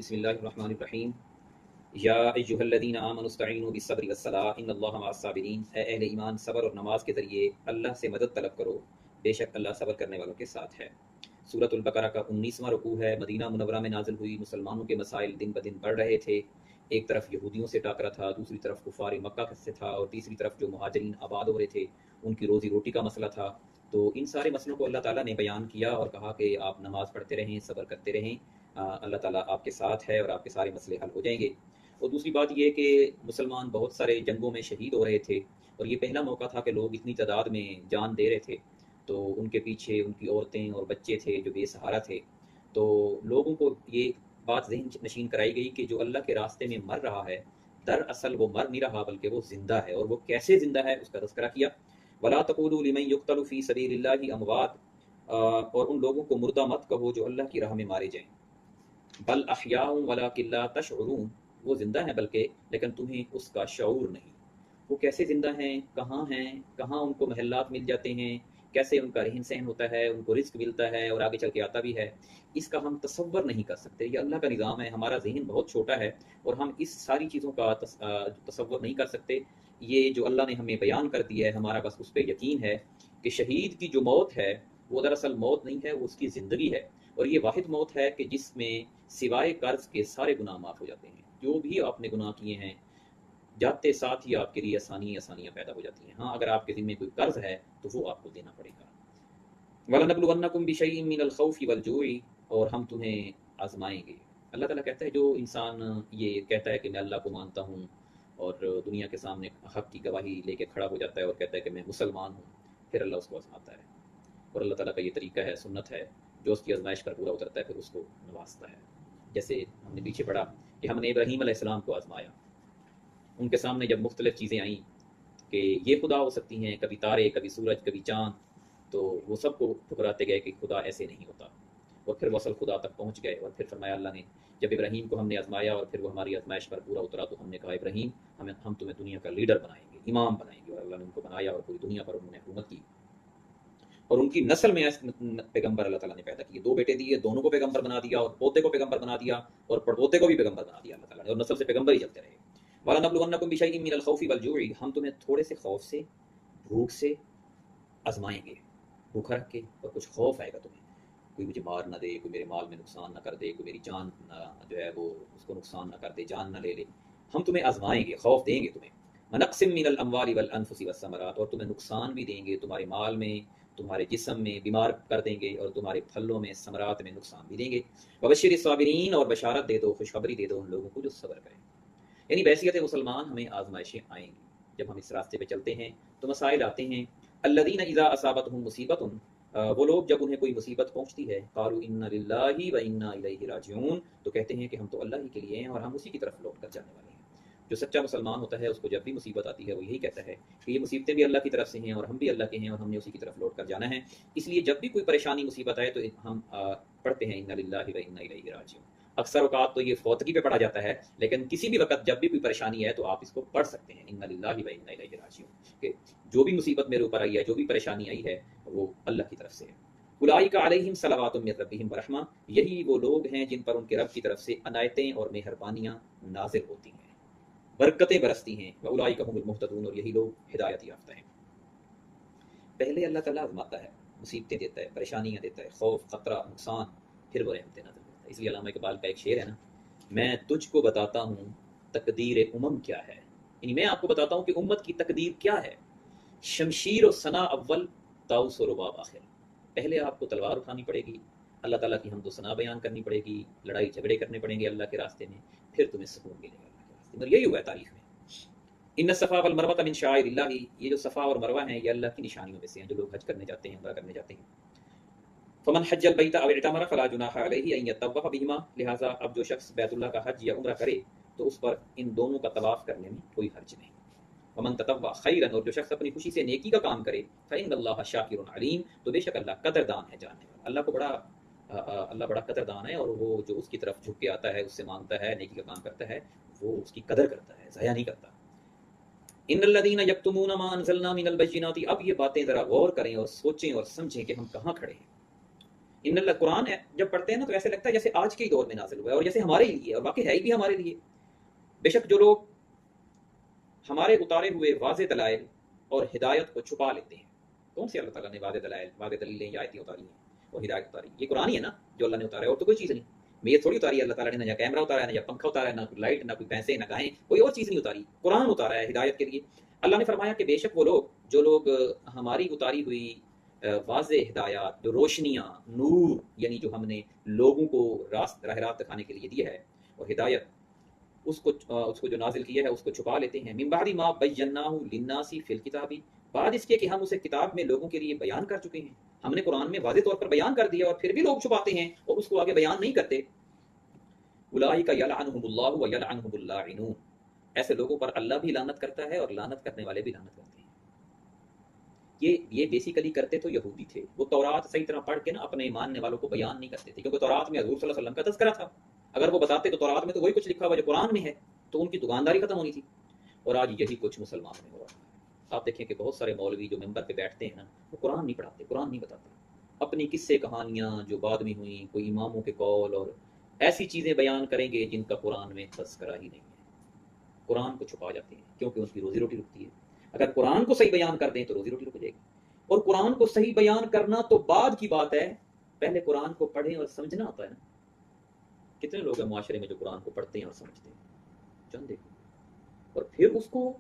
بسم اللہ الرحمن الرحیم یا ایھا الذین آمنوا استعینوا بالصبر والصلاۃ ان اللہ مع الصابرین، اے اہل ایمان صبر اور نماز کے ذریعے اللہ سے مدد طلب کرو، بے شک اللہ صبر کرنے والوں کے ساتھ ہے۔ سورۃ البقرہ کا 19واں رکوع ہے، مدینہ منورہ میں نازل ہوئی۔ مسلمانوں کے مسائل دن بدن بڑھ رہے تھے، ایک طرف یہودیوں سے ٹاکرا تھا، دوسری طرف کفار مکہ سے تھا، اور تیسری طرف جو مہاجرین آباد ہو رہے تھے ان کی روزی روٹی کا مسئلہ تھا۔ تو ان سارے مسئلوں کو اللہ تعالیٰ نے بیان کیا اور کہا کہ آپ نماز پڑھتے رہیں، صبر کرتے رہیں، اللہ تعالیٰ آپ کے ساتھ ہے اور آپ کے سارے مسئلے حل ہو جائیں گے۔ اور دوسری بات یہ کہ مسلمان بہت سارے جنگوں میں شہید ہو رہے تھے، اور یہ پہلا موقع تھا کہ لوگ اتنی تعداد میں جان دے رہے تھے، تو ان کے پیچھے ان کی عورتیں اور بچے تھے جو بے سہارا تھے۔ تو لوگوں کو یہ بات ذہن نشین کرائی گئی کہ جو اللہ کے راستے میں مر رہا ہے، دراصل وہ مر نہیں رہا بلکہ وہ زندہ ہے، اور وہ کیسے زندہ ہے اس کا تذکرہ کیا۔ وَلَا تَقُولُوا لِمَن يُقْتَلُ فِي سَبِيلِ اللَّهِ أَمْوَاتٌ، اور ان لوگوں کو مردہ مت کہو جو اللہ کی راہ میں مارے جائیں۔ بل احیاء ولکن لا تشعرون، وہ زندہ ہیں بلکہ لیکن تمہیں اس کا شعور نہیں۔ وہ کیسے زندہ ہیں، کہاں ان کو محلات مل جاتے ہیں، کیسے ان کا رہن سہن ہوتا ہے، ان کو رزق ملتا ہے اور آگے چل کے آتا بھی ہے، اس کا ہم تصور نہیں کر سکتے۔ یہ اللہ کا نظام ہے، ہمارا ذہن بہت چھوٹا ہے اور ہم اس ساری چیزوں کا تصور نہیں کر سکتے۔ یہ جو اللہ نے ہمیں بیان کر دیا ہے، ہمارا بس اس پہ یقین ہے کہ شہید کی جو موت ہے وہ دراصل موت نہیں ہے، وہ اس کی زندگی ہے، اور یہ واحد موت ہے کہ جس میں سوائے قرض کے سارے گناہ معاف ہو جاتے ہیں۔ جو بھی آپ نے گناہ کیے ہیں، جاتے ساتھ ہی آپ کے لیے آسانیاں پیدا ہو جاتی ہیں۔ ہاں، اگر آپ کے ذمہ کوئی قرض ہے تو وہ آپ کو دینا پڑے گا۔ وَلَنَبْلُوَنَّكُمْ بِشَيْءٍ مِّنَ الْخَوْفِ وَالْجُوعِ، اور ہم تمہیں آزمائیں گے۔ اللہ تعالیٰ کہتا ہے جو انسان یہ کہتا ہے کہ میں اللہ کو مانتا ہوں اور دنیا کے سامنے حق کی گواہی لے کے کھڑا ہو جاتا ہے اور کہتا ہے کہ میں مسلمان ہوں، پھر اللہ اس کو آزماتا ہے، اور اللہ تعالیٰ کا یہ طریقہ ہے، سنت ہے، جو اس کی آزمائش پر پورا اترتا ہے پھر اس کو نوازتا ہے۔ جیسے ہم نے پیچھے پڑھا کہ ہم نے ابراہیم علیہ السلام کو آزمایا، ان کے سامنے جب مختلف چیزیں آئیں کہ یہ خدا ہو سکتی ہیں، کبھی تارے، کبھی سورج، کبھی چاند، تو وہ سب کو ٹھکراتے گئے کہ خدا ایسے نہیں ہوتا، اور پھر وہ اصل خدا تک پہنچ گئے۔ اور پھر فرمایا اللہ نے، جب ابراہیم کو ہم نے آزمایا اور پھر وہ ہماری آزمائش پر پورا اترا تو ہم نے کہا ابراہیم ہم تمہیں دنیا کا لیڈر بنائیں گے، امام بنائیں گے، اور اللہ نے ان کو بنایا اور پوری دنیا پر انہوں نے حکومت کی، اور ان کی نسل میں پیغمبر اللہ تعالیٰ نے پیدا کیے، 2 بیٹے دیے، دونوں کو پیغمبر بنا دیا، اور پوتے کو پیغمبر بنا دیا، اور پڑپوتے کو بھی پیغمبر بنا دیا اللہ تعالیٰ نے، اور نسل سے پیغمبر ہی چلتے رہے۔ وَلَنَبْلُوَنَّكُمْ بِشَيْءٍ مِّنَ الْخَوْفِ وَالْجُوعِ، ہم تمہیں تھوڑے سے خوف سے، بھوک سے آزمائیں گے، بھوکا رکھ کے، اور کچھ خوف آئے گا تمہیں، کوئی مجھے مار نہ دے، کوئی میرے مال میں نقصان نہ کر دے، کوئی میری جان جو ہے وہ اس کو نقصان نہ کر دے، جان نہ لے لے۔ ہم تمہیں آزمائیں گے، خوف دیں گے تمہیں۔ وَنَقْصٍ مِّنَ الْأَمْوَالِ وَالْأَنفُسِ وَالثَّمَرَاتِ، اور تمہیں نقصان بھی دیں گے، تمہارے مال میں، تمہارے جسم میں بیمار کر دیں گے، اور تمہارے پھلوں میں، ثمرات میں نقصان بھی دیں گے۔ وَبَشِّرِ الصَّابِرِينَ، اور بشارت دے دو، خوشخبری دے دو ان لوگوں کو جو صبر کریں۔ یعنی بحیثیت مسلمان ہمیں آزمائشیں آئیں گی، جب ہم اس راستے پہ چلتے ہیں تو مسائل آتے ہیں۔ الذین اذا اصابتہم مصیبت، وہ لوگ جب انہیں کوئی مصیبت پہنچتی ہے، قالوا انا للہ و انا الیہ راجعون، تو کہتے ہیں کہ ہم تو اللہ ہی کے لیے ہیں اور ہم اسی کی طرف لوٹ کر جانے والے ہیں۔ جو سچا مسلمان ہوتا ہے اس کو جب بھی مصیبت آتی ہے وہ یہی کہتا ہے کہ یہ مصیبتیں بھی اللہ کی طرف سے ہیں اور ہم بھی اللہ کے ہیں اور ہم نے اسی کی طرف لوٹ کر جانا ہے۔ اس لیے جب بھی کوئی پریشانی مصیبت آئے تو ہم پڑھتے ہیں انا للہ و انا الیہ راجعون۔ اکثر اوقات تو یہ فوتگی پہ پڑھا جاتا ہے، لیکن کسی بھی وقت جب بھی کوئی پریشانی ہے تو آپ اس کو پڑھ سکتے ہیں، انا للہ و انا الیہ راجعون، کہ جو بھی مصیبت میرے اوپر آئی ہے، جو بھی پریشانی آئی ہے وہ اللہ کی طرف سے ہے۔ اولئک علیہم صلوات من ربہم ورحمہ، یہی وہ لوگ ہیں جن پر ان کے رب کی طرف سے عنایتیں اور مہربانیاں نازل ہوتی ہیں، برکتیں برستی ہیں۔ واولئک هم المہتدون، اور یہی لوگ ہدایت یافتہ ہیں۔ پہلے اللہ تعالیٰ آزماتا ہے، مصیبتیں دیتا ہے، پریشانیاں دیتا ہے، خوف، خطرہ، نقصان، پھر وہ رحمتیں نازل کرتا ہے۔ اس لیے علامہ اقبال کا ایک شعر ہے نا، میں تجھ کو بتاتا ہوں تقدیر امم کیا ہے، یعنی میں آپ کو بتاتا ہوں کہ امت کی تقدیر کیا ہے۔ شمشیر و ثنا اول، طاؤس و رباب آخر، پہلے آپ کو تلوار اٹھانی پڑے گی، اللہ تعالیٰ کی حمد و ثنا بیان کرنی پڑے گی، لڑائی جھگڑے کرنے پڑیں گے اللہ کے راستے میں، پھر تمہیں سکون ملے گا اللہ کے راستے میں۔ اور یہی ہوا ہے تاریخ میں۔ ان الصفا والمروہ من شعائر اللہ، یہ جو صفا اور مروہ ہیں یہ اللہ کی نشانیوں میں سے ہیں، جو لوگ حج کرنے جاتے ہیں، عمرہ کرنے جاتے ہیں۔ فمن حج البیت او اعتمر فلا جناح علیہ ان یطوف بہما، لہٰذا اب جو شخص بیت اللہ کا حج یا عمرہ کرے تو اس پر ان دونوں کا طواف کرنے میں کوئی حرج نہیں۔ ومن تطوع خیرا، اور جو شخص اپنی خوشی سے نیکی کا کام کرے، فإن اللہ شاکر علیم، تو بے شک اللہ قدردان ہے، جاننے والا۔ اللہ بڑا قدردان ہے، اور وہ جو اس کی طرف جھک کے آتا ہے، اس سے مانگتا ہے، نیکی کا کام کرتا ہے، وہ اس کی قدر کرتا ہے، ضائع نہیں کرتا۔ ان الذین یکتمون ما انزلنا من البینات، اب یہ باتیں ذرا غور کریں اور سوچیں اور سمجھیں کہ ہم کہاں کھڑے ہیں۔ ان اللہ قرآن ہے جب پڑھتے ہیں نا تو ایسے لگتا ہے جیسے آج کے ہی دور میں نازل ہوا ہے اور جیسے ہمارے ہی لیے، اور واقعی ہے ہی بھی ہمارے لیے۔ بے شک جو لوگ ہمارے اتارے ہوئے واضح دلائل اور ہدایت کو چھپا لیتے ہیں، کون سے اللہ تعالیٰ نے واضح دلائل، واضح دلیلیں یا آیتیں اتاری ہیں اور ہدایت اتاری؟ یہ قرآن ہی ہے نا جو اللہ نے اتارا ہے، اور تو کوئی چیز نہیں۔ میت تھوڑی اتاری ہے اللہ تعالیٰ نے، نہ کیمرہ اتارا ہے، نہ پنکھا اتارا ہے، نہ کوئی لائٹ، نہ کوئی پیسے، نہ گاہیں، کوئی اور چیز نہیں اتاری، قرآن اتارا ہے ہدایت کے لیے۔ اللہ نے فرمایا کہ بے شک وہ لوگ جو لوگ ہماری اتاری ہوئی واضح ہدایات، جو روشنیاں، نور، یعنی جو ہم نے لوگوں کو راہ راست دکھانے کے لیے دیا ہے، اور ہدایت اس کو جو نازل کیا ہے اس کو چھپا لیتے ہیں۔ من بعد ما بیناہ للناس فی الکتاب، بعد اس کے کہ ہم اسے کتاب میں لوگوں کے لیے بیان کر چکے ہیں، ہم نے قرآن میں واضح طور پر بیان کر دیا اور پھر بھی لوگ چھپاتے ہیں اور اس کو آگے بیان نہیں کرتے۔ اولئک یلعنہم اللہ و یلعنہم اللاعنون، ایسے لوگوں پر اللہ بھی لعنت کرتا ہے اور لعنت کرنے والے بھی لعنت کرتے ہیں۔ یہ بیسیکلی کرتے تو یہودی تھے، وہ تورات صحیح طرح پڑھ کے نا اپنے ماننے والوں کو بیان نہیں کرتے تھے، کیونکہ تورات میں حضور صلی اللہ علیہ وسلم کا تذکرہ تھا۔ اگر وہ بتاتے تو تورات میں تو وہی کچھ لکھا ہوا جو قرآن میں ہے، تو ان کی دکانداری ختم ہونی تھی۔ اور آج یہی کچھ مسلمانوں میں ہو رہا ہے۔ آپ دیکھیں کہ بہت سارے مولوی جو ممبر پہ بیٹھتے ہیں نا، وہ قرآن نہیں پڑھاتے، قرآن نہیں بتاتے، اپنی قصے کہانیاں جو بعد میں ہوئیں، کوئی اماموں کے قول اور ایسی چیزیں بیان کریں گے جن کا قرآن میں تذکرہ ہی نہیں ہے، قرآن کو چھپا جاتے ہیں کیونکہ ان کی روزی روٹی رکتی ہے۔ اگر قرآن کو صحیح بیان کر دیں تو روزی روٹی رک جائے گی، اور قرآن کو صحیح بیان کرنا تو بعد کی بات ہے، پہلے قرآن کو پڑھیں اور سمجھنا ہوتا ہے نا۔ کتنے لوگ ہیں معاشرے میں جو قرآن کو پڑھتے ہیں اور سمجھتے ہیں، چند دیکھو، اور پھر اس کو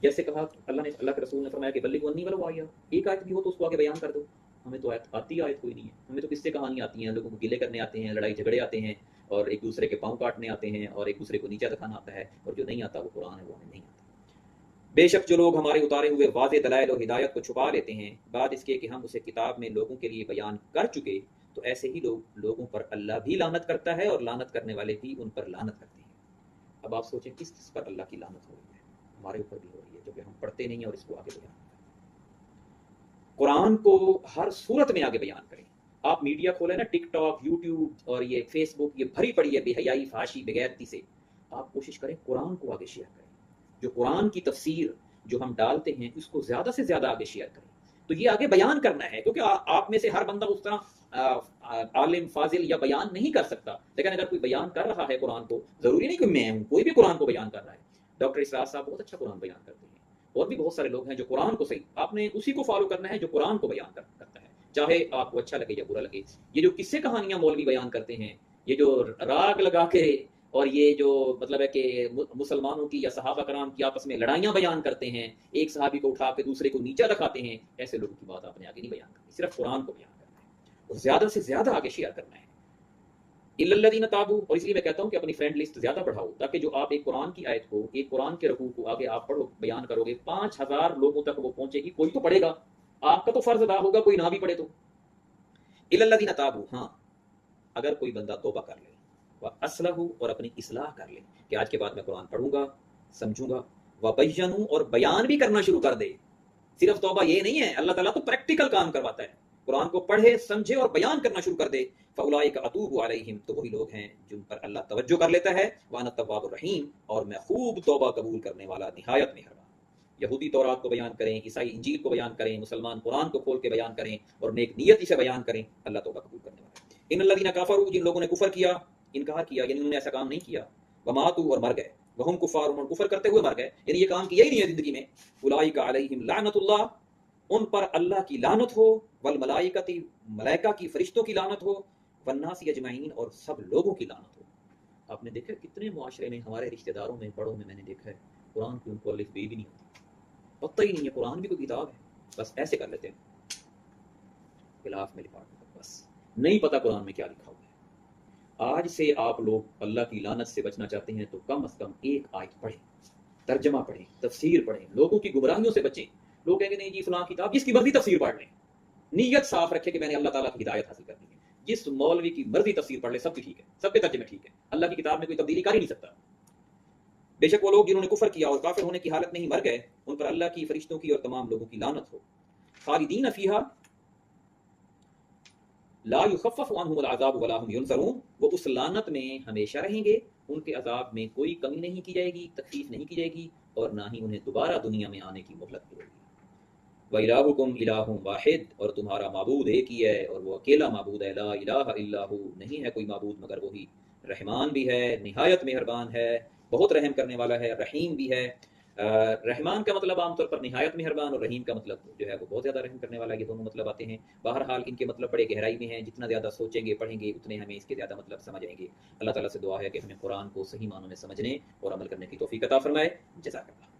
جیسے کہا اللہ کے رسول نے فرمایا کہ بلغوا انی ولو آیہ، ایک آیت بھی ہو تو اس کو آگے بیان کر دو۔ ہمیں تو آتی آیت کوئی نہیں ہے، ہمیں تو قصے کہانی آتی ہیں، لوگوں کو گلے کرنے آتے ہیں، لڑائی جھگڑے آتے ہیں، اور ایک دوسرے کے پاؤں کاٹنے آتے ہیں، اور ایک دوسرے کو نیچا دکھانا آتا ہے، اور جو نہیں آتا وہ قرآن ہے، وہ ہمیں نہیں آتا۔ بے شک جو لوگ ہمارے اتارے ہوئے واضح دلائل اور ہدایت کو چھپا لیتے ہیں بعد اس کے کہ ہم اسے کتاب میں لوگوں کے لیے بیان کر چکے، تو ایسے ہی لوگوں پر اللہ بھی لعنت کرتا ہے اور لعنت کرنے والے بھی ان پر لعنت کرتے ہیں۔ اب آپ سوچیں کس کس پر اللہ کی لعنت ہو رہی ہے؟ ہمارے اوپر بھی ہو رہی ہے، جو کہ ہم پڑھتے نہیں ہیں اور اس کو آگے بیان کریں۔ قرآن کو ہر صورت میں آگے بیان کریں۔ آپ میڈیا کھولیں نا، ٹک ٹاک، یوٹیوب اور یہ فیس بک، یہ بھری پڑی ہے بے حیائی، فحاشی، بغیرتی سے۔ آپ کوشش کریں قرآن کو آگے شیئر کریں، جو قرآن کی تفسیر جو ہم ڈالتے ہیں اس کو زیادہ سے زیادہ آگے شیئر کریں۔ تو یہ آگے بیان کرنا ہے، کیونکہ آپ میں سے ہر بندہ اس طرح عالم فاضل یا بیان نہیں کر سکتا، لیکن اگر کوئی بیان کر رہا ہے قرآن کو، ضروری نہیں کہ میں ہوں، کوئی بھی قرآن کو بیان کر رہا ہے۔ ڈاکٹر اسرار صاحب بہت اچھا قرآن بیان کرتے ہیں، اور بھی بہت سارے لوگ ہیں جو قرآن کو صحیح، آپ نے اسی کو فالو کرنا ہے جو قرآن کو بیان کرتا ہے، چاہے آپ کو اچھا لگے یا برا لگے۔ یہ جو قصے کہانیاں مولوی بیان کرتے ہیں، یہ جو راگ لگا کے، اور یہ جو مطلب ہے کہ مسلمانوں کی یا صحابہ کرام کی آپس میں لڑائیاں بیان کرتے ہیں، ایک صحابی کو اٹھا کے دوسرے کو نیچا دکھاتے ہیں، ایسے لوگوں کی بات آپ نے آگے نہیں بیان کرنی، صرف قرآن کو بیان کرنا ہے اور زیادہ سے زیادہ آگے شیئر کرنا ہے۔ الا الذین تابوا، اور اس لیے میں کہتا ہوں کہ اپنی فرینڈ لسٹ زیادہ بڑھاؤ، تاکہ جو آپ ایک قرآن کی آیت کو، ایک قرآن کے رکوع کو آگے آپ پڑھو، بیان کرو گے، 5000 لوگوں تک وہ پہنچے گی، کوئی تو پڑھے گا، آپ کا تو فرض ادا ہوگا، کوئی نہ بھی پڑھے تو۔ الا الذین تابوا، ہاں اگر کوئی بندہ توبہ کر لے، وَأَصْلَحُوا، اور اپنی اصلاح کر لے کہ آج کے بعد میں قرآن پڑھوں گا، سمجھوں گا، وَبَيَّنُوا، اور بیان بھی کرنا شروع کر دے۔ صرف توبہ یہ نہیں ہے، اللہ تعالیٰ تو پریکٹیکل کام کرواتا ہے، قرآن کو پڑھے، سمجھے اور بیان کرنا شروع کر دے۔ فَأُولَٰئِكَ أَتُوبُ عَلَيْهِمْ، تو وہی لوگ ہیں جن پر اللہ توجہ کر لیتا ہے، وَأَنَا التَّوَّابُ الرَّحِيمُ، اور میں خوب توبہ قبول کرنے والا، نہایت مہربان۔ یہودی تورات کو بیان کریں، عیسائی انجیل کو بیان کریں، مسلمان قرآن کو کھول کے بیان کریں اور نیک نیتی سے بیان کریں، اللہ توبہ قبول کرنے والا ہے۔ ان الذین کفروا، جن لوگوں نے کفر کیا، انکار کیا، یعنی انہوں نے ایسا کام نہیں کیا، وماتوا، اور مر گئے، وہم کفار، انہوں نے کفر کرتے ہوئے مر گئے، یعنی یہ کام کیا ہی نہیں ہے زندگی میں، اولئک علیہم لعنت اللہ، ان پر اللہ کی لعنت ہو، والملائکۃ، ملائکہ کی، فرشتوں کی لعنت ہو، والناس اجمعین، اور سب لوگوں کی لعنت ہو۔ آپ نے دیکھا کتنے معاشرے میں، ہمارے رشتہ داروں میں، بڑوں میں نے دیکھا ہے، قرآن کی ان کو الف بے بھی نہیں ہوتی، پتہ ہی نہیں ہے قرآن بھی کوئی کتاب ہے، بس ایسے کر لیتے ہیں غلاف میں لپاٹ کر، بس نہیں پتہ قرآن میں کیا لکھا ہوا ہے۔ آج سے آپ لوگ اللہ کی لعنت سے بچنا چاہتے ہیں تو کم از کم ایک آیت پڑھیں، ترجمہ پڑھیں، تفسیر پڑھیں، لوگوں کی گمراہیوں سے بچیں۔ لوگ کہیں گے نہیں جی فلاں کتاب، جس کی مرضی تفسیر پڑھ لیں، نیت صاف رکھے کہ میں نے اللہ تعالیٰ کی ہدایت حاصل کرنی ہے، جس مولوی کی مرضی تفسیر پڑھ لے، سب کی ٹھیک ہے، سب کے ترجمے ٹھیک ہے، اللہ کی کتاب میں کوئی تبدیلی کر ہی نہیں سکتا۔ بے شک وہ لوگ جنہوں نے کفر کیا اور کافر ہونے کی حالت میں ہی مر گئے، ان پر اللہ کی، فرشتوں کی اور تمام لوگوں کی لعنت ہو۔ خالدین فیہا لا یخفف عنہم العذاب ولا هم ینظرون، وہ اس لعنت میں ہمیشہ رہیں گے، ان کے عذاب میں کوئی کمی نہیں کی جائے گی، تخفیف نہیں کی جائے گی، اور نہ ہی انہیں دوبارہ دنیا میں آنے کی مہلت ملے گی۔ وَإِلَٰهُكُمْ إِلَٰهٌ واحد، اور تمہارا معبود ایک ہی ہے اور وہ اکیلا معبود ہے، لا الہ الا ہو، نہیں ہے کوئی معبود مگر وہی، رحمان بھی ہے، نہایت مہربان ہے، بہت رحم کرنے والا ہے، رحیم بھی ہے۔ رحمان کا مطلب عام طور پر نہایت مہربان، اور رحیم کا مطلب جو ہے وہ بہت زیادہ رحم کرنے والا، یہ دونوں مطلب آتے ہیں۔ بہرحال ان کے مطلب بڑے گہرائی میں ہیں، جتنا زیادہ سوچیں گے پڑھیں گے اتنے ہمیں اس کے زیادہ مطلب سمجھ آئیں گے۔ اللہ تعالیٰ سے دعا ہے کہ ہمیں قرآن کو صحیح معنوں میں سمجھنے اور عمل کرنے کی توفیق عطا فرمائے۔ جزاک اللہ۔